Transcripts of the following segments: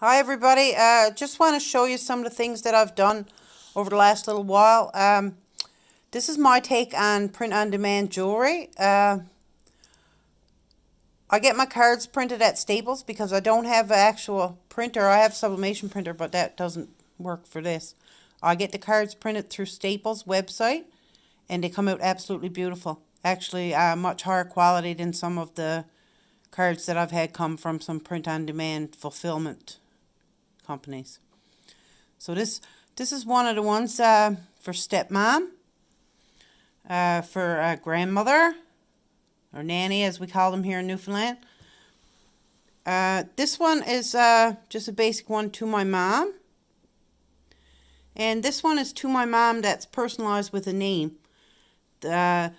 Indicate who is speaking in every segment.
Speaker 1: Hi everybody, just want to show you some of the things that I've done over the last little while. This is my take on print-on-demand jewelry. I get my cards printed at Staples because I don't have an actual printer. I have a sublimation printer, but that doesn't work for this. I get the cards printed through Staples website and they come out absolutely beautiful. Actually, much higher quality than some of the cards that I've had come from some print-on-demand fulfillment companies. So this is one of the ones for stepmom, for grandmother, or nanny as we call them here in Newfoundland. This one is just a basic one to my mom. And this one is to my mom that's personalized with a name. The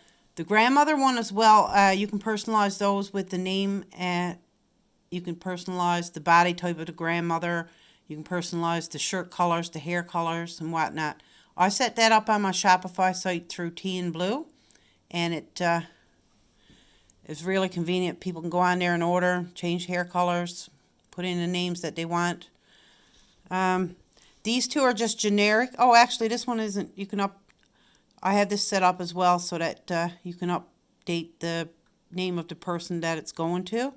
Speaker 1: grandmother one as well, you can personalize those with the name. You can personalize the body type of the grandmother. You can personalize the shirt colors, the hair colors, and whatnot. I set that up on my Shopify site through T&Blue, and it is really convenient. People can go on there and order, change hair colors, put in the names that they want. These two are just generic. Oh, actually, this one isn't. You can I have this set up as well so that you can update the name of the person that it's going to,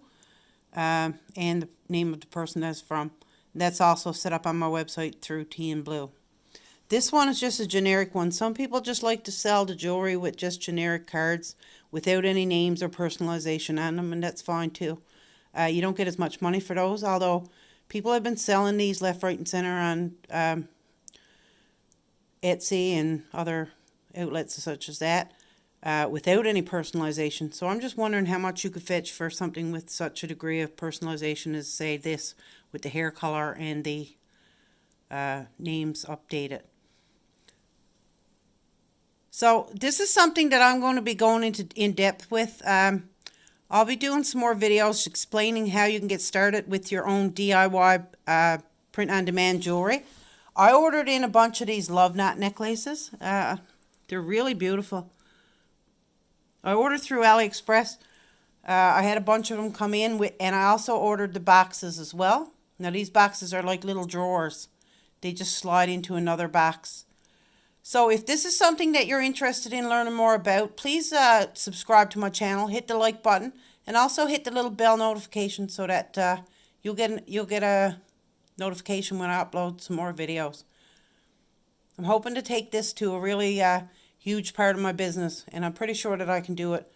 Speaker 1: and the name of the person that's from. That's also set up on my website through T&Blue. This one is just a generic one. Some people just like to sell the jewelry with just generic cards without any names or personalization on them, and that's fine too. You don't get as much money for those, although people have been selling these left, right, and center on Etsy and other outlets such as that without any personalization. So I'm just wondering how much you could fetch for something with such a degree of personalization as, say, this with the hair color and the names updated. So this is something that I'm going to be going into in depth with. I'll be doing some more videos explaining how you can get started with your own DIY print-on-demand jewelry. I ordered in a bunch of these love knot necklaces. They're really beautiful. I ordered through AliExpress. I had a bunch of them come in, and I also ordered the boxes as well. Now these boxes are like little drawers. They just slide into another box. So if this is something that you're interested in learning more about, please subscribe to my channel, hit the like button, and also hit the little bell notification so that you'll get a notification when I upload some more videos. I'm hoping to take this to a really huge part of my business, and I'm pretty sure that I can do it.